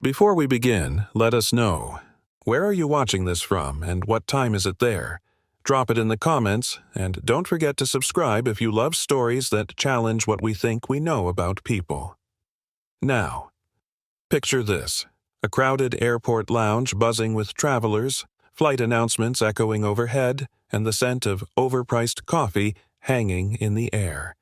Before we begin, let us know, where are you watching this from and what time is it there? Drop it in the comments, and don't forget to subscribe if you love stories that challenge what we think we know about people. Now, picture this: a crowded airport lounge buzzing with travelers, flight announcements echoing overhead, and the scent of overpriced coffee hanging in the air.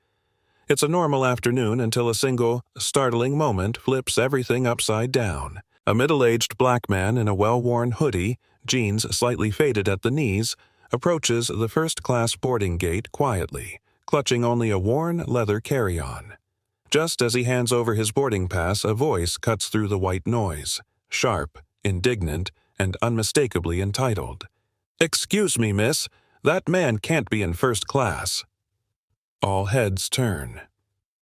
It's a normal afternoon until a single, startling moment flips everything upside down. A middle-aged black man in a well-worn hoodie, jeans slightly faded at the knees, approaches the first-class boarding gate quietly, clutching only a worn leather carry-on. Just as he hands over his boarding pass, a voice cuts through the white noise, sharp, indignant, and unmistakably entitled. "Excuse me, miss, that man can't be in first class." All heads turn.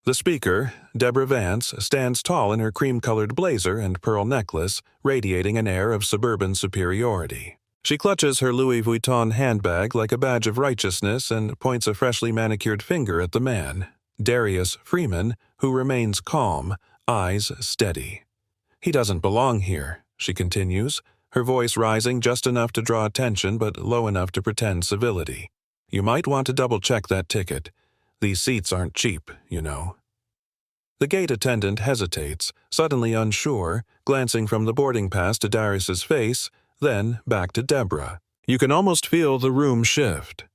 The speaker, Deborah Vance, stands tall in her cream-colored blazer and pearl necklace, radiating an air of suburban superiority. She clutches her Louis Vuitton handbag like a badge of righteousness and points a freshly manicured finger at the man, Darius Freeman, who remains calm, eyes steady. "He doesn't belong here," she continues, her voice rising just enough to draw attention but low enough to pretend civility. "You might want to double-check that ticket. These seats aren't cheap, you know." The gate attendant hesitates, suddenly unsure, glancing from the boarding pass to Darius's face, then back to Deborah. You can almost feel the room shift.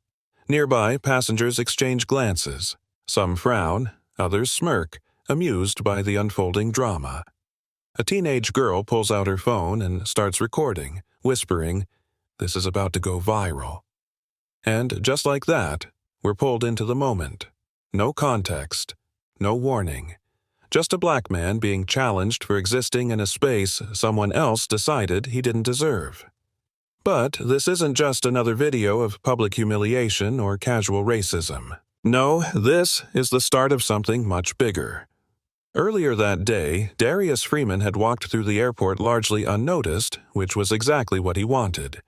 Nearby, passengers exchange glances. Some frown, others smirk, amused by the unfolding drama. A teenage girl pulls out her phone and starts recording, whispering, "This is about to go viral." And just like that, we're pulled into the moment. No context, no warning. Just a black man being challenged for existing in a space someone else decided he didn't deserve. But this isn't just another video of public humiliation or casual racism. No, this is the start of something much bigger. Earlier that day, Darius Freeman had walked through the airport largely unnoticed, which was exactly what he wanted.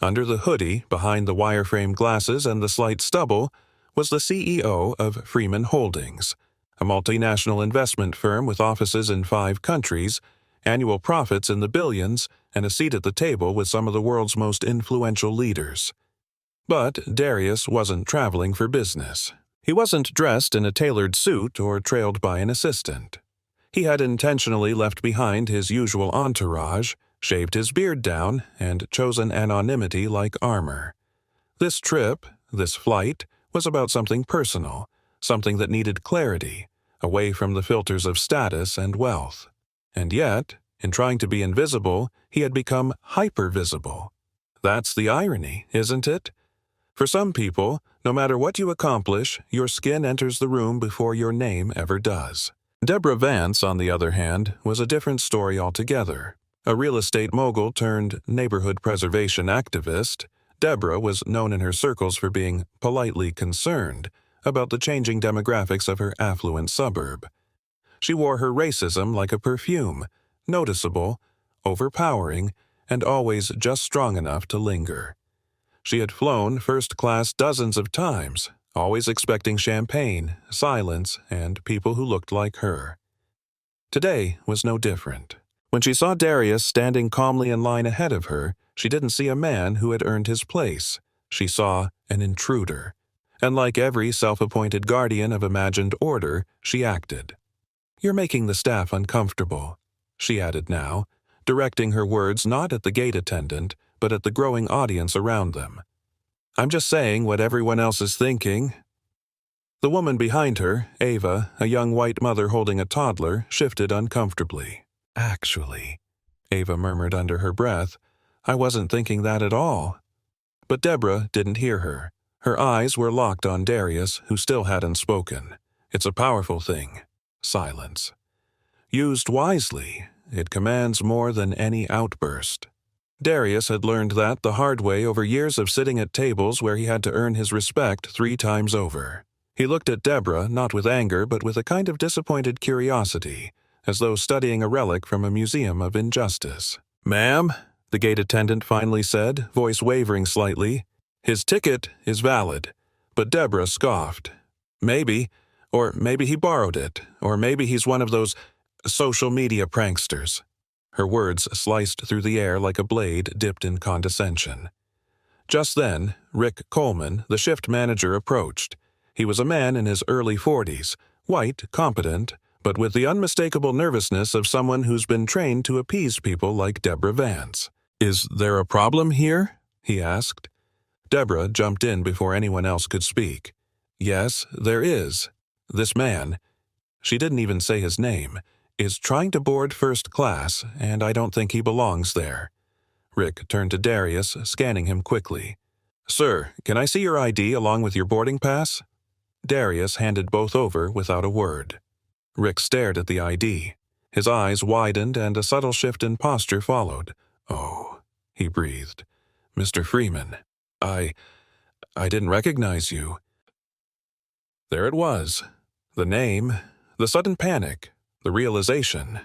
Under the hoodie, behind the wireframe glasses and the slight stubble, was the CEO of Freeman Holdings, a multinational investment firm with offices in 5 countries, annual profits in the billions, and a seat at the table with some of the world's most influential leaders. But Darius wasn't traveling for business. He wasn't dressed in a tailored suit or trailed by an assistant. He had intentionally left behind his usual entourage, shaved his beard down, and chosen anonymity like armor. This trip, this flight, was about something personal, something that needed clarity, away from the filters of status and wealth. And yet, in trying to be invisible, he had become hyper-visible. That's the irony, isn't it? For some people, no matter what you accomplish, your skin enters the room before your name ever does. Deborah Vance, on the other hand, was a different story altogether. A real estate mogul turned neighborhood preservation activist, Deborah was known in her circles for being politely concerned about the changing demographics of her affluent suburb. She wore her racism like a perfume, noticeable, overpowering, and always just strong enough to linger. She had flown first class dozens of times, always expecting champagne, silence, and people who looked like her. Today was no different. When she saw Darius standing calmly in line ahead of her, she didn't see a man who had earned his place. She saw an intruder. And like every self-appointed guardian of imagined order, she acted. "You're making the staff uncomfortable," she added now, directing her words not at the gate attendant, but at the growing audience around them. "I'm just saying what everyone else is thinking." The woman behind her, Ava, a young white mother holding a toddler, shifted uncomfortably. "Actually," Ava murmured under her breath, "I wasn't thinking that at all." But Deborah didn't hear her. Her eyes were locked on Darius, who still hadn't spoken. It's a powerful thing. Silence. Used wisely, it commands more than any outburst. Darius had learned that the hard way over years of sitting at tables where he had to earn his respect 3 times over. He looked at Deborah not with anger but with a kind of disappointed curiosity, as though studying a relic from a museum of injustice. "Ma'am," the gate attendant finally said, voice wavering slightly, "his ticket is valid." But Deborah scoffed. "Maybe, or maybe he borrowed it, or maybe he's one of those social media pranksters." Her words sliced through the air like a blade dipped in condescension. Just then, Rick Coleman, the shift manager, approached. He was a man in his early 40s, white, competent, but with the unmistakable nervousness of someone who's been trained to appease people like Deborah Vance. "Is there a problem here?" he asked. Deborah jumped in before anyone else could speak. "Yes, there is. This man," she didn't even say his name, "is trying to board first class, and I don't think he belongs there." Rick turned to Darius, scanning him quickly. "Sir, can I see your ID along with your boarding pass?" Darius handed both over without a word. Rick stared at the ID. His eyes widened and a subtle shift in posture followed. "Oh," he breathed. "Mr. Freeman, I didn't recognize you." There it was. The name, the sudden panic, the realization.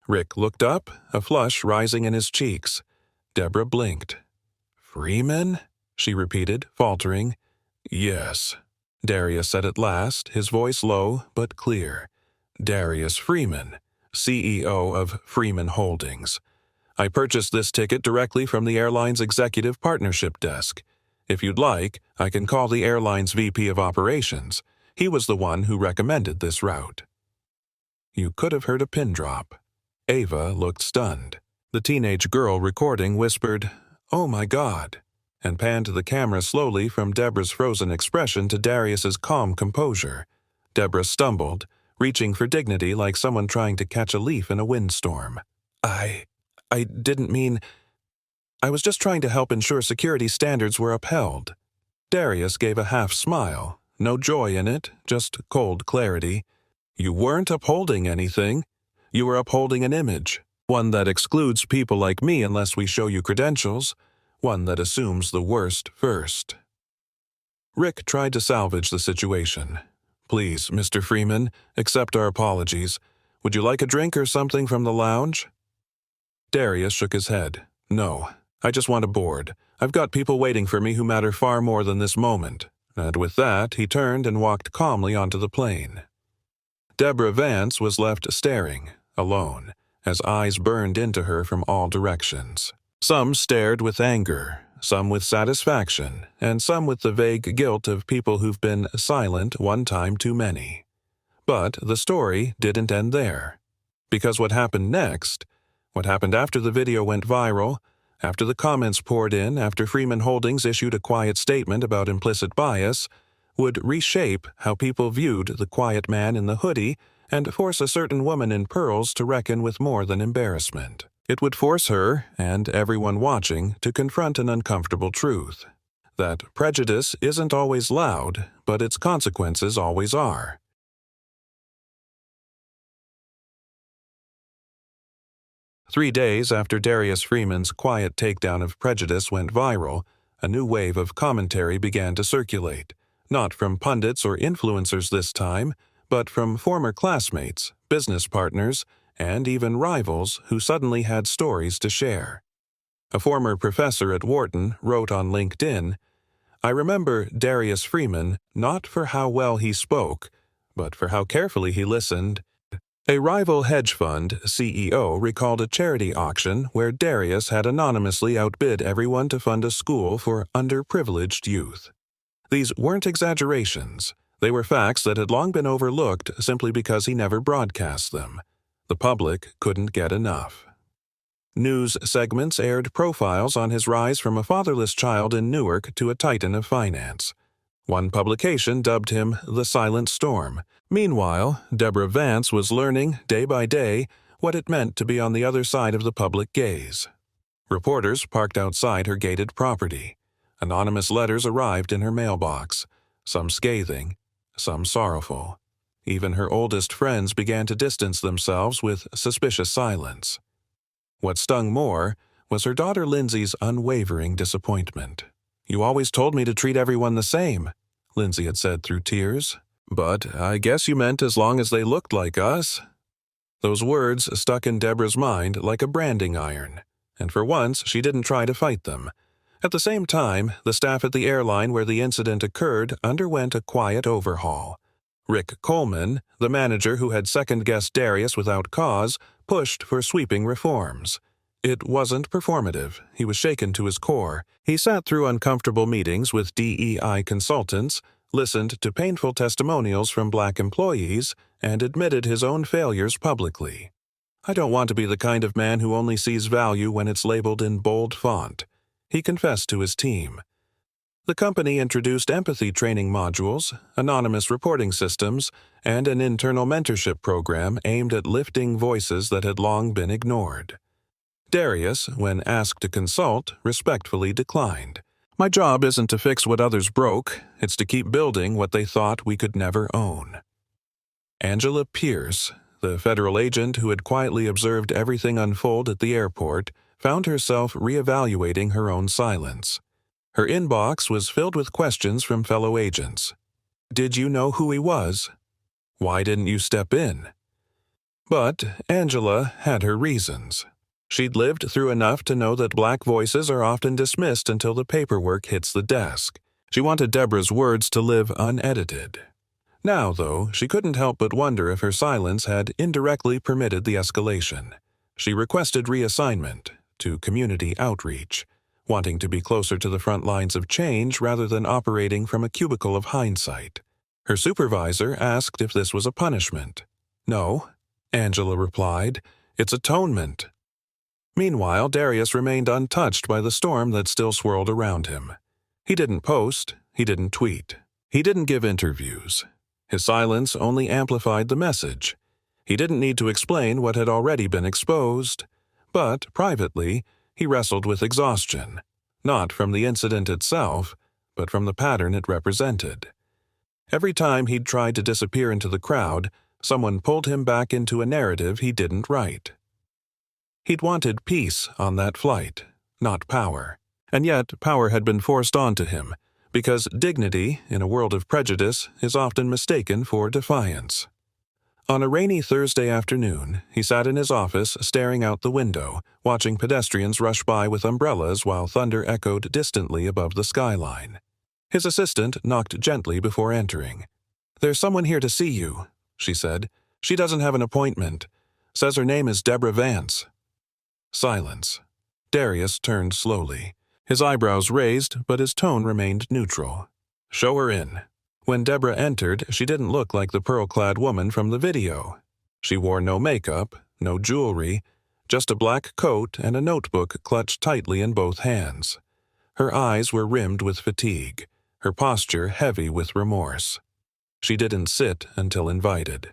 Rick looked up, a flush rising in his cheeks. Deborah blinked. "Freeman?" she repeated, faltering. "Yes," Darius said at last, his voice low but clear. "Darius Freeman, CEO of Freeman Holdings. I purchased this ticket directly from the airline's executive partnership desk. If you'd like, I can call the airline's VP of operations. He was the one who recommended this route." You could have heard a pin drop. Ava looked stunned. The teenage girl recording whispered, "Oh my God," and panned the camera slowly from Deborah's frozen expression to Darius's calm composure. Deborah stumbled, reaching for dignity like someone trying to catch a leaf in a windstorm. I didn't mean... I was just trying to help ensure security standards were upheld." Darius gave a half smile, no joy in it, just cold clarity. "You weren't upholding anything. You were upholding an image, one that excludes people like me unless we show you credentials, one that assumes the worst first." Rick tried to salvage the situation. "Please, Mr. Freeman, accept our apologies. Would you like a drink or something from the lounge?" Darius shook his head. "No, I just want to board. I've got people waiting for me who matter far more than this moment." And with that, he turned and walked calmly onto the plane. Deborah Vance was left staring, alone, as eyes burned into her from all directions. Some stared with anger, some with satisfaction, and some with the vague guilt of people who've been silent one time too many. But the story didn't end there. Because what happened next, what happened after the video went viral, after the comments poured in, after Freeman Holdings issued a quiet statement about implicit bias, would reshape how people viewed the quiet man in the hoodie and force a certain woman in pearls to reckon with more than embarrassment. It would force her, and everyone watching, to confront an uncomfortable truth. That prejudice isn't always loud, but its consequences always are. Three days after Darius Freeman's quiet takedown of prejudice went viral, a new wave of commentary began to circulate, not from pundits or influencers this time, but from former classmates, business partners, and even rivals who suddenly had stories to share. A former professor at Wharton wrote on LinkedIn, "I remember Darius Freeman not for how well he spoke, but for how carefully he listened." A rival hedge fund CEO recalled a charity auction where Darius had anonymously outbid everyone to fund a school for underprivileged youth. These weren't exaggerations. They were facts that had long been overlooked simply because he never broadcast them. The public couldn't get enough. News segments aired profiles on his rise from a fatherless child in Newark to a titan of finance. One publication dubbed him the Silent Storm. Meanwhile, Deborah Vance was learning, day by day, what it meant to be on the other side of the public gaze. Reporters parked outside her gated property. Anonymous letters arrived in her mailbox, some scathing, some sorrowful. Even her oldest friends began to distance themselves with suspicious silence. What stung more was her daughter Lindsay's unwavering disappointment. "You always told me to treat everyone the same," Lindsay had said through tears. "But I guess you meant as long as they looked like us." Those words stuck in Deborah's mind like a branding iron, and for once she didn't try to fight them. At the same time, the staff at the airline where the incident occurred underwent a quiet overhaul. Rick Coleman, the manager who had second-guessed Darius without cause, pushed for sweeping reforms. It wasn't performative. He was shaken to his core. He sat through uncomfortable meetings with DEI consultants, listened to painful testimonials from Black employees, and admitted his own failures publicly. "I don't want to be the kind of man who only sees value when it's labeled in bold font," he confessed to his team. The company introduced empathy training modules, anonymous reporting systems, and an internal mentorship program aimed at lifting voices that had long been ignored. Darius, when asked to consult, respectfully declined. "My job isn't to fix what others broke, it's to keep building what they thought we could never own." Angela Pierce, the federal agent who had quietly observed everything unfold at the airport, found herself reevaluating her own silence. Her inbox was filled with questions from fellow agents. "Did you know who he was? Why didn't you step in?" But Angela had her reasons. She'd lived through enough to know that Black voices are often dismissed until the paperwork hits the desk. She wanted Deborah's words to live unedited. Now, though, she couldn't help but wonder if her silence had indirectly permitted the escalation. She requested reassignment to community outreach, wanting to be closer to the front lines of change rather than operating from a cubicle of hindsight. Her supervisor asked if this was a punishment. "No," Angela replied, "it's atonement." Meanwhile, Darius remained untouched by the storm that still swirled around him. He didn't post, he didn't tweet, he didn't give interviews. His silence only amplified the message. He didn't need to explain what had already been exposed, but, privately, he wrestled with exhaustion, not from the incident itself, but from the pattern it represented. Every time he'd tried to disappear into the crowd, someone pulled him back into a narrative he didn't write. He'd wanted peace on that flight, not power. And yet, power had been forced onto him, because dignity, in a world of prejudice, is often mistaken for defiance. On a rainy Thursday afternoon, he sat in his office staring out the window, watching pedestrians rush by with umbrellas while thunder echoed distantly above the skyline. His assistant knocked gently before entering. "There's someone here to see you," she said. "She doesn't have an appointment. Says her name is Deborah Vance." Silence. Darius turned slowly. His eyebrows raised, but his tone remained neutral. "Show her in." When Deborah entered, she didn't look like the pearl-clad woman from the video. She wore no makeup, no jewelry, just a black coat and a notebook clutched tightly in both hands. Her eyes were rimmed with fatigue, her posture heavy with remorse. She didn't sit until invited.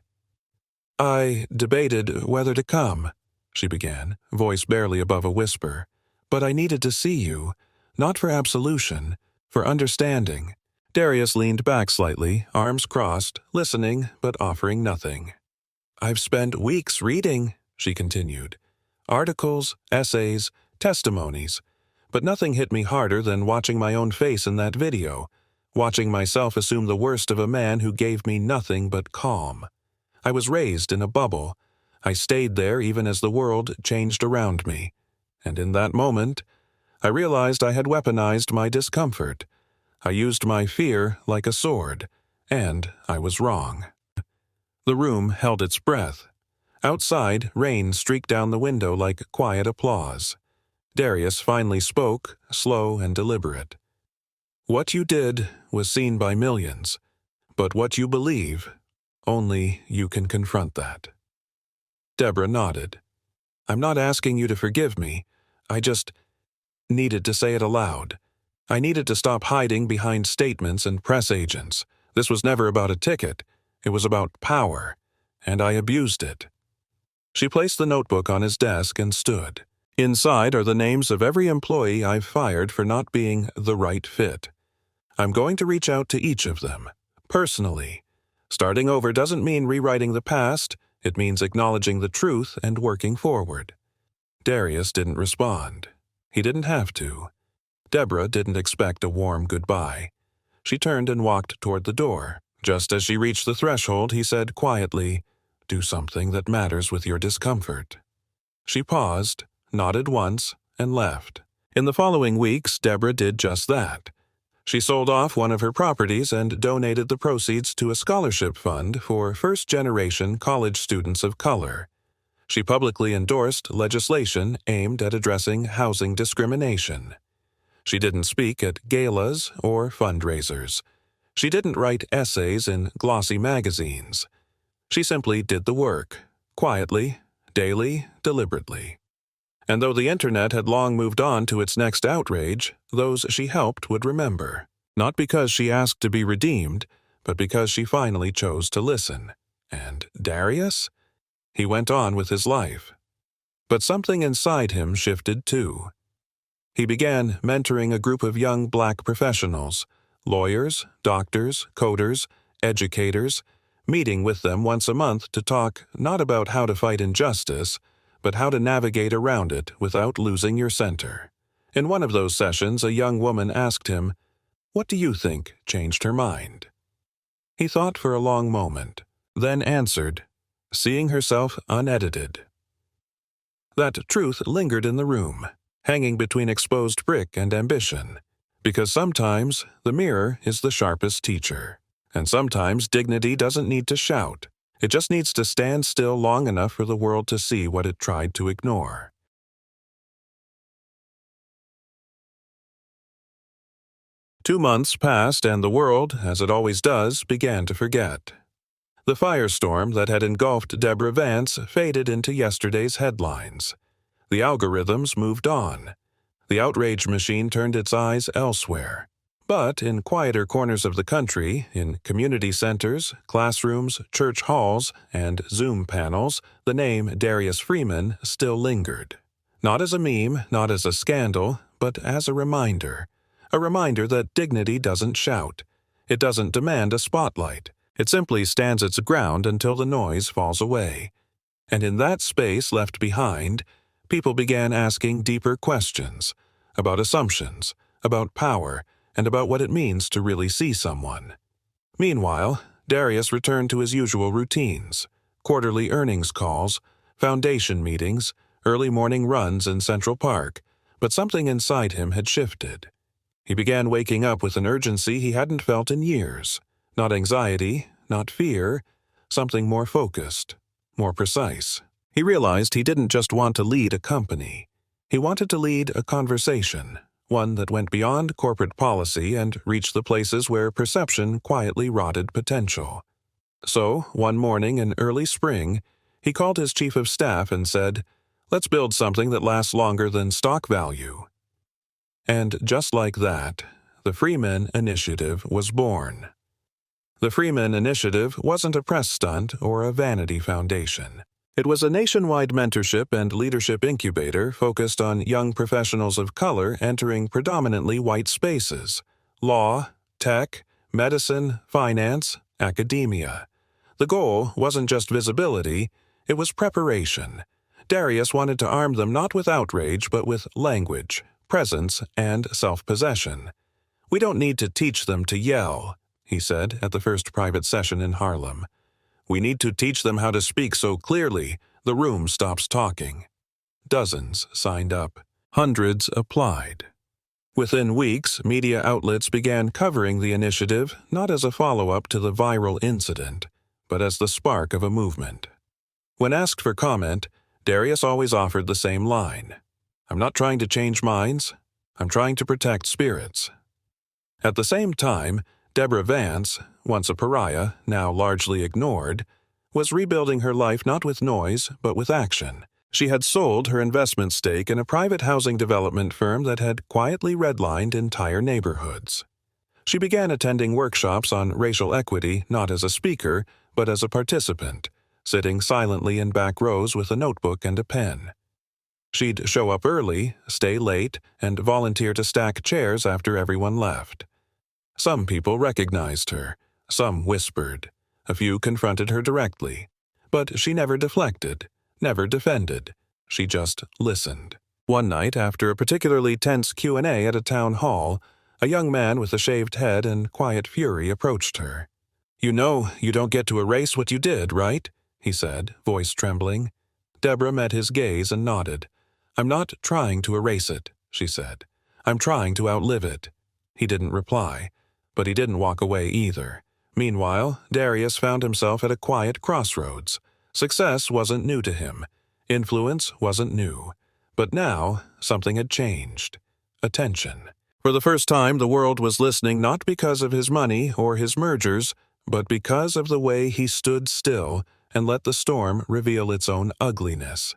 "I debated whether to come," she began, voice barely above a whisper. "But I needed to see you, not for absolution, for understanding." Darius leaned back slightly, arms crossed, listening but offering nothing. "I've spent weeks reading," she continued. "Articles, essays, testimonies. But nothing hit me harder than watching my own face in that video, watching myself assume the worst of a man who gave me nothing but calm. I was raised in a bubble. I stayed there even as the world changed around me. And in that moment, I realized I had weaponized my discomfort. I used my fear like a sword, and I was wrong." The room held its breath. Outside, rain streaked down the window like quiet applause. Darius finally spoke, slow and deliberate. "What you did was seen by millions, but what you believe, only you can confront that." Deborah nodded. "I'm not asking you to forgive me. I just needed to say it aloud. I needed to stop hiding behind statements and press agents. This was never about a ticket. It was about power, and I abused it." She placed the notebook on his desk and stood. "Inside are the names of every employee I've fired for not being the right fit. I'm going to reach out to each of them, personally. Starting over doesn't mean rewriting the past, it means acknowledging the truth and working forward." Darius didn't respond. He didn't have to. Deborah didn't expect a warm goodbye. She turned and walked toward the door. Just as she reached the threshold, he said quietly, "Do something that matters with your discomfort." She paused, nodded once, and left. In the following weeks, Deborah did just that. She sold off one of her properties and donated the proceeds to a scholarship fund for first-generation college students of color. She publicly endorsed legislation aimed at addressing housing discrimination. She didn't speak at galas or fundraisers. She didn't write essays in glossy magazines. She simply did the work, quietly, daily, deliberately. And though the internet had long moved on to its next outrage, those she helped would remember, not because she asked to be redeemed, but because she finally chose to listen. And Darius? He went on with his life. But something inside him shifted too. He began mentoring a group of young black professionals, lawyers, doctors, coders, educators, meeting with them once a month to talk not about how to fight injustice, but how to navigate around it without losing your center. In one of those sessions, a young woman asked him, "What do you think changed her mind?" He thought for a long moment, then answered, "Seeing herself unedited." That truth lingered in the room, hanging between exposed brick and ambition, because sometimes the mirror is the sharpest teacher, and sometimes dignity doesn't need to shout. It just needs to stand still long enough for the world to see what it tried to ignore. Two months passed, and the world, as it always does, began to forget. The firestorm that had engulfed Deborah Vance faded into yesterday's headlines. The algorithms moved on. The outrage machine turned its eyes elsewhere. But in quieter corners of the country, in community centers, classrooms, church halls, and Zoom panels, the name Darius Freeman still lingered. Not as a meme, not as a scandal, but as a reminder. A reminder that dignity doesn't shout. It doesn't demand a spotlight. It simply stands its ground until the noise falls away. And in that space left behind, people began asking deeper questions about assumptions, about power, and about what it means to really see someone. Meanwhile, Darius returned to his usual routines: quarterly earnings calls, foundation meetings, early morning runs in Central Park, but something inside him had shifted. He began waking up with an urgency he hadn't felt in years. Not anxiety, not fear, something more focused, more precise. He realized he didn't just want to lead a company. He wanted to lead a conversation, one that went beyond corporate policy and reached the places where perception quietly rotted potential. So, one morning in early spring, he called his chief of staff and said, "Let's build something that lasts longer than stock value." And just like that, the Freeman Initiative was born. The Freeman Initiative wasn't a press stunt or a vanity foundation. It was a nationwide mentorship and leadership incubator focused on young professionals of color entering predominantly white spaces: law, tech, medicine, finance, academia. The goal wasn't just visibility, it was preparation. Darius wanted to arm them not with outrage but with language, presence, and self-possession. "We don't need to teach them to yell," he said at the first private session in Harlem. "We need to teach them how to speak so clearly the room stops talking." Dozens signed up. Hundreds applied. Within weeks, media outlets began covering the initiative not as a follow-up to the viral incident, but as the spark of a movement. When asked for comment, Darius always offered the same line: "I'm not trying to change minds, I'm trying to protect spirits." At the same time, Deborah Vance, once a pariah, now largely ignored, was rebuilding her life not with noise, but with action. She had sold her investment stake in a private housing development firm that had quietly redlined entire neighborhoods. She began attending workshops on racial equity not as a speaker, but as a participant, sitting silently in back rows with a notebook and a pen. She'd show up early, stay late, and volunteer to stack chairs after everyone left. Some people recognized her, some whispered, a few confronted her directly, but she never deflected, never defended. She just listened. One night, after a particularly tense Q&A at a town hall, a young man with a shaved head and quiet fury approached her. "You know you don't get to erase what you did, right?" he said, voice trembling. Deborah met his gaze and nodded. "I'm not trying to erase it," she said. "I'm trying to outlive it." He didn't reply, but he didn't walk away either. Meanwhile, Darius found himself at a quiet crossroads. Success wasn't new to him. Influence wasn't new. But now, something had changed. Attention. For the first time, the world was listening not because of his money or his mergers, but because of the way he stood still and let the storm reveal its own ugliness.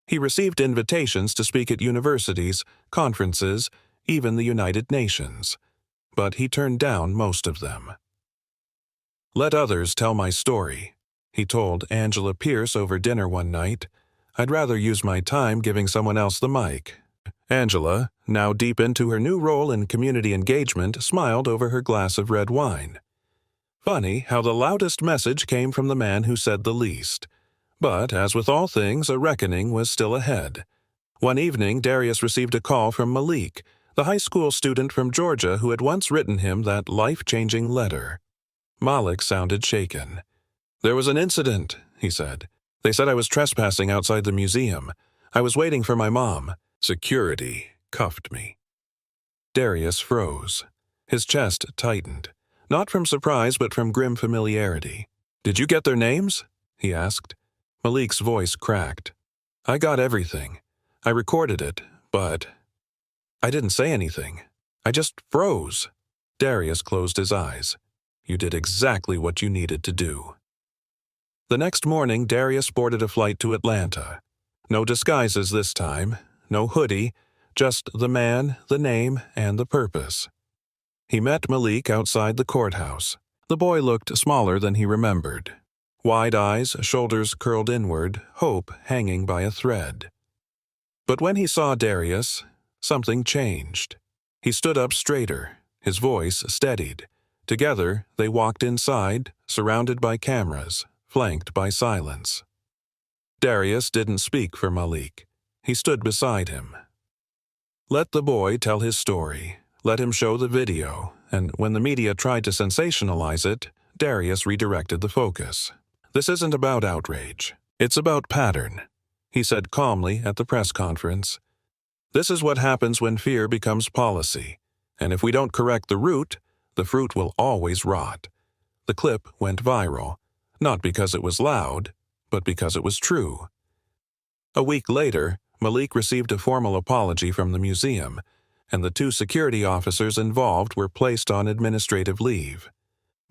He received invitations to speak at universities, conferences, even the United Nations. But he turned down most of them. "Let others tell my story," he told Angela Pierce over dinner one night. "I'd rather use my time giving someone else the mic." Angela, now deep into her new role in community engagement, smiled over her glass of red wine. Funny how the loudest message came from the man who said the least. But, as with all things, a reckoning was still ahead. One evening, Darius received a call from Malik, the high school student from Georgia who had once written him that life-changing letter. Malik sounded shaken. "There was an incident," he said. "They said I was trespassing outside the museum. I was waiting for my mom. Security cuffed me." Darius froze. His chest tightened, not from surprise but from grim familiarity. "Did you get their names?" he asked. Malik's voice cracked. "I got everything. I recorded it, but I didn't say anything. I just froze." Darius closed his eyes. "You did exactly what you needed to do." The next morning, Darius boarded a flight to Atlanta. No disguises this time, no hoodie, just the man, the name, and the purpose. He met Malik outside the courthouse. The boy looked smaller than he remembered. Wide eyes, shoulders curled inward, hope hanging by a thread. But when he saw Darius, something changed. He stood up straighter, his voice steadied. Together, they walked inside, surrounded by cameras, flanked by silence. Darius didn't speak for Malik. He stood beside him. Let the boy tell his story. Let him show the video, and when the media tried to sensationalize it, Darius redirected the focus. "This isn't about outrage. It's about pattern," he said calmly at the press conference. "This is what happens when fear becomes policy, and if we don't correct the root, the fruit will always rot." The clip went viral, not because it was loud, but because it was true. A week later, Malik received a formal apology from the museum, and the 2 security officers involved were placed on administrative leave.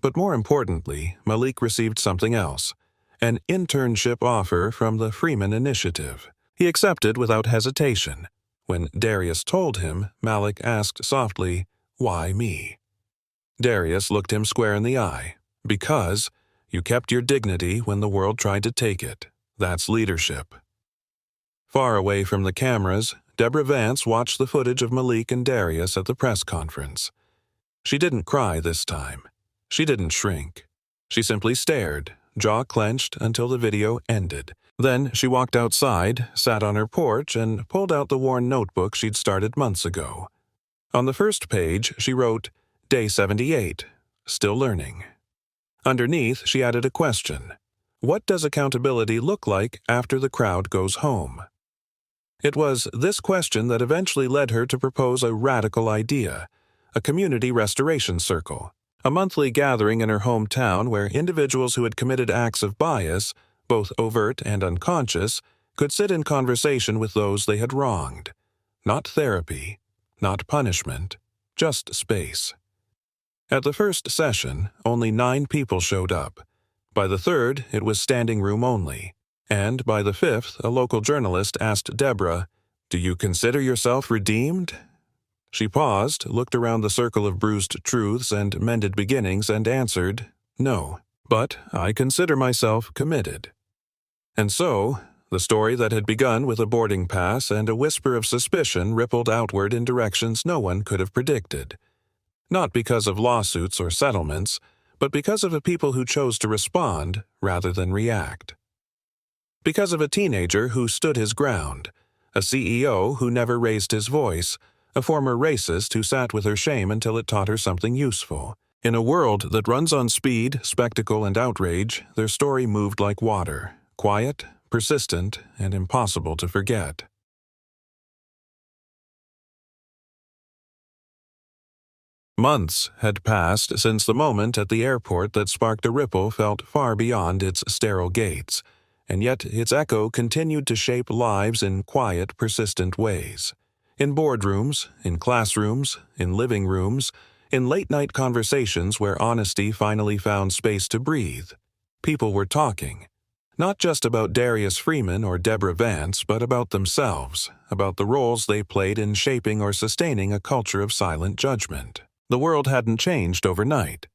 But more importantly, Malik received something else, an internship offer from the Freeman Initiative. He accepted without hesitation. When Darius told him, Malik asked softly, "Why me?" Darius looked him square in the eye. "Because you kept your dignity when the world tried to take it. That's leadership." Far away from the cameras, Deborah Vance watched the footage of Malik and Darius at the press conference. She didn't cry this time. She didn't shrink. She simply stared, jaw clenched, until the video ended. Then she walked outside, sat on her porch, and pulled out the worn notebook she'd started months ago. On the first page, she wrote, "Day 78, still learning." Underneath, she added a question. What does accountability look like after the crowd goes home? It was this question that eventually led her to propose a radical idea, a community restoration circle, a monthly gathering in her hometown where individuals who had committed acts of bias, both overt and unconscious, could sit in conversation with those they had wronged. Not therapy, not punishment, just space. At the first session, only 9 people showed up. By the third, it was standing room only. And by the 5th, a local journalist asked Deborah, "Do you consider yourself redeemed?" She paused, looked around the circle of bruised truths and mended beginnings, and answered, "No, but I consider myself committed." And so, the story that had begun with a boarding pass and a whisper of suspicion rippled outward in directions no one could have predicted. Not because of lawsuits or settlements, but because of a people who chose to respond rather than react. Because of a teenager who stood his ground, a CEO who never raised his voice, a former racist who sat with her shame until it taught her something useful. In a world that runs on speed, spectacle, and outrage, their story moved like water, quiet, persistent, and impossible to forget. Months had passed since the moment at the airport that sparked a ripple felt far beyond its sterile gates, and yet its echo continued to shape lives in quiet, persistent ways. In boardrooms, in classrooms, in living rooms, in late-night conversations where honesty finally found space to breathe. People were talking, not just about Darius Freeman or Deborah Vance, but about themselves, about the roles they played in shaping or sustaining a culture of silent judgment. The world hadn't changed overnight.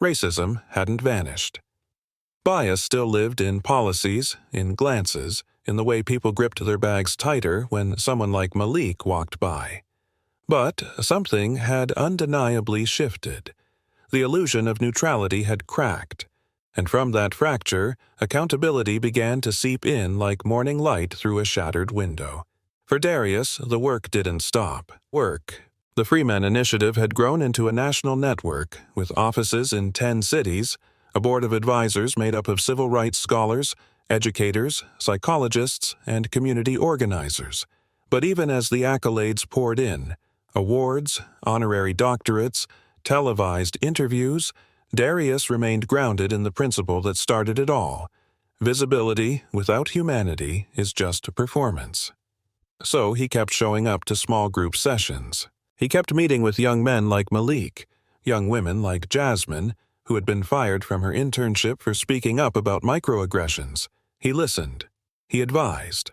Racism hadn't vanished. Bias still lived in policies, in glances, in the way people gripped their bags tighter when someone like Malik walked by. But something had undeniably shifted. The illusion of neutrality had cracked, and from that fracture, accountability began to seep in like morning light through a shattered window. For Darius, the work didn't stop. The Freeman Initiative had grown into a national network, with offices in 10 cities, a board of advisors made up of civil rights scholars, educators, psychologists, and community organizers. But even as the accolades poured in, awards, honorary doctorates, televised interviews, Darius remained grounded in the principle that started it all. Visibility without humanity is just a performance. So he kept showing up to small group sessions. He kept meeting with young men like Malik, young women like Jasmine, who had been fired from her internship for speaking up about microaggressions. He listened. He advised.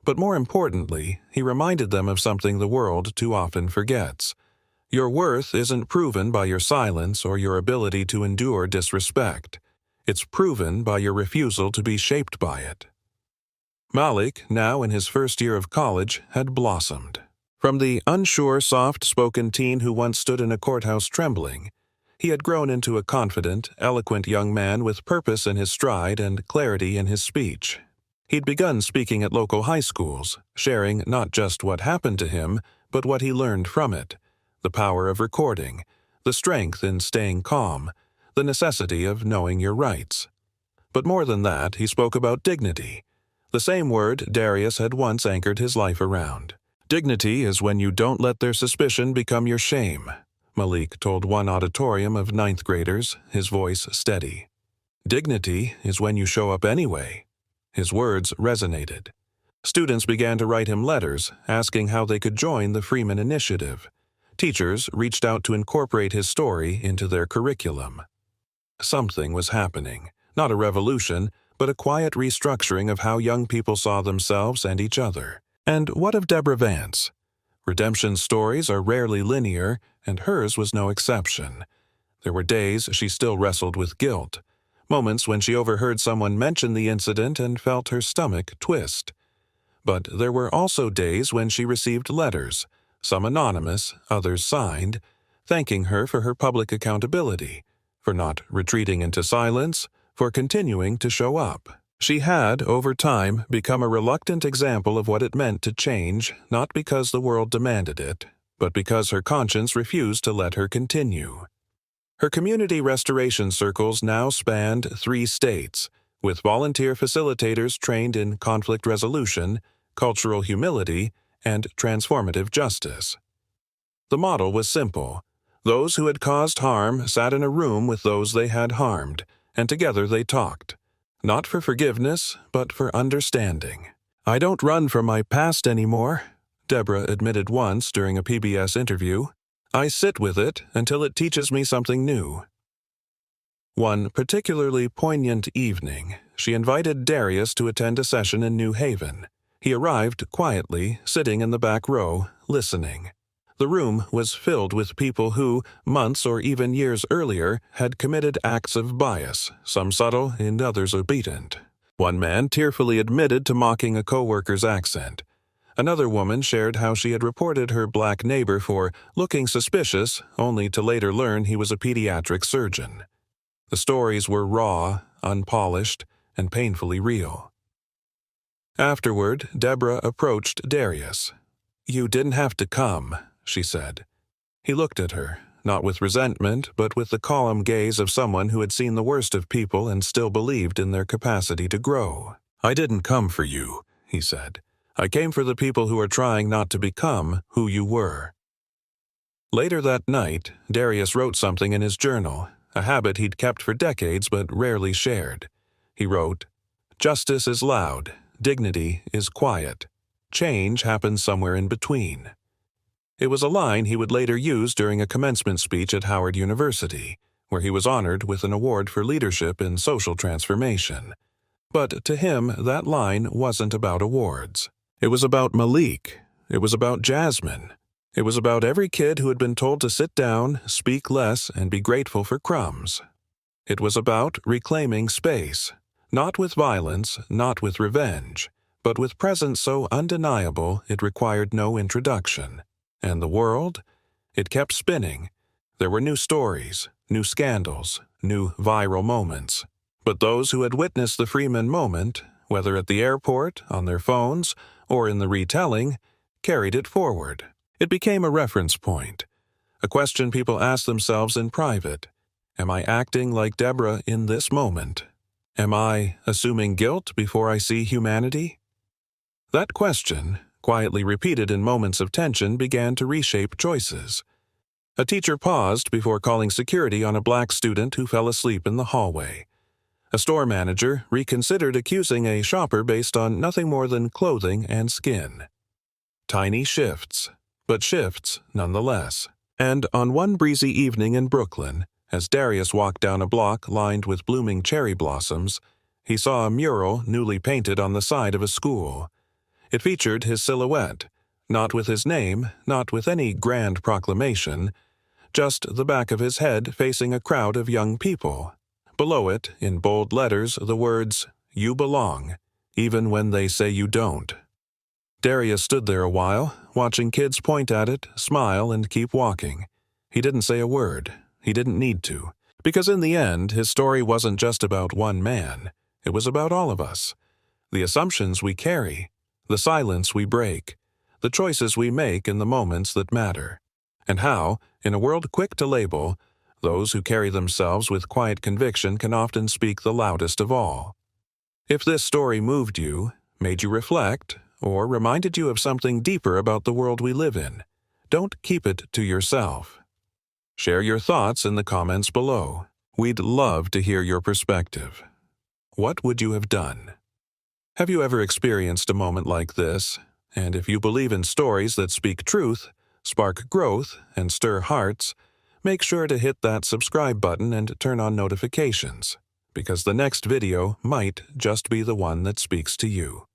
But more importantly, he reminded them of something the world too often forgets. Your worth isn't proven by your silence or your ability to endure disrespect. It's proven by your refusal to be shaped by it. Malik, now in his first year of college, had blossomed. From the unsure, soft-spoken teen who once stood in a courthouse trembling, he had grown into a confident, eloquent young man with purpose in his stride and clarity in his speech. He'd begun speaking at local high schools, sharing not just what happened to him, but what he learned from it, the power of recording, the strength in staying calm, the necessity of knowing your rights. But more than that, he spoke about dignity, the same word Darius had once anchored his life around. Dignity is when you don't let their suspicion become your shame, Malik told one auditorium of 9th graders, his voice steady. Dignity is when you show up anyway. His words resonated. Students began to write him letters asking how they could join the Freeman Initiative. Teachers reached out to incorporate his story into their curriculum. Something was happening, not a revolution, but a quiet restructuring of how young people saw themselves and each other. And what of Deborah Vance? Redemption stories are rarely linear, and hers was no exception. There were days she still wrestled with guilt, moments when she overheard someone mention the incident and felt her stomach twist. But there were also days when she received letters, some anonymous, others signed, thanking her for her public accountability, for not retreating into silence, for continuing to show up. She had, over time, become a reluctant example of what it meant to change, not because the world demanded it, but because her conscience refused to let her continue. Her community restoration circles now spanned 3 states, with volunteer facilitators trained in conflict resolution, cultural humility, and transformative justice. The model was simple. Those who had caused harm sat in a room with those they had harmed, and together they talked. Not for forgiveness, but for understanding. "I don't run from my past anymore," Deborah admitted once during a PBS interview. "I sit with it until it teaches me something new." One particularly poignant evening, she invited Darius to attend a session in New Haven. He arrived quietly, sitting in the back row, listening. The room was filled with people who, months or even years earlier, had committed acts of bias, some subtle and others blatant. One man tearfully admitted to mocking a coworker's accent. Another woman shared how she had reported her black neighbor for looking suspicious, only to later learn he was a pediatric surgeon. The stories were raw, unpolished, and painfully real. Afterward, Deborah approached Darius. "You didn't have to come," she said. He looked at her, not with resentment, but with the calm gaze of someone who had seen the worst of people and still believed in their capacity to grow. "I didn't come for you," he said. "I came for the people who are trying not to become who you were." Later that night, Darius wrote something in his journal, a habit he'd kept for decades but rarely shared. He wrote, Justice is loud, dignity is quiet. Change happens somewhere in between. It was a line he would later use during a commencement speech at Howard University, where he was honored with an award for leadership in social transformation. But to him, that line wasn't about awards. It was about Malik. It was about Jasmine. It was about every kid who had been told to sit down, speak less, and be grateful for crumbs. It was about reclaiming space, not with violence, not with revenge, but with presence so undeniable it required no introduction. And the world? It kept spinning. There were new stories, new scandals, new viral moments. But those who had witnessed the Freeman moment, whether at the airport, on their phones, or in the retelling, carried it forward. It became a reference point, a question people asked themselves in private. Am I acting like Deborah in this moment? Am I assuming guilt before I see humanity? That question, quietly repeated in moments of tension, began to reshape choices. A teacher paused before calling security on a black student who fell asleep in the hallway. A store manager reconsidered accusing a shopper based on nothing more than clothing and skin. Tiny shifts, but shifts nonetheless. And on one breezy evening in Brooklyn, as Darius walked down a block lined with blooming cherry blossoms, he saw a mural newly painted on the side of a school. It featured his silhouette, not with his name, not with any grand proclamation, just the back of his head facing a crowd of young people. Below it, in bold letters, the words, "You belong, even when they say you don't." Darius stood there a while, watching kids point at it, smile, and keep walking. He didn't say a word. He didn't need to. Because in the end, his story wasn't just about one man. It was about all of us. The assumptions we carry, the silence we break, the choices we make in the moments that matter. And how, in a world quick to label, those who carry themselves with quiet conviction can often speak the loudest of all. If this story moved you, made you reflect, or reminded you of something deeper about the world we live in, don't keep it to yourself. Share your thoughts in the comments below. We'd love to hear your perspective. What would you have done? Have you ever experienced a moment like this? And if you believe in stories that speak truth, spark growth, and stir hearts, make sure to hit that subscribe button and turn on notifications, because the next video might just be the one that speaks to you.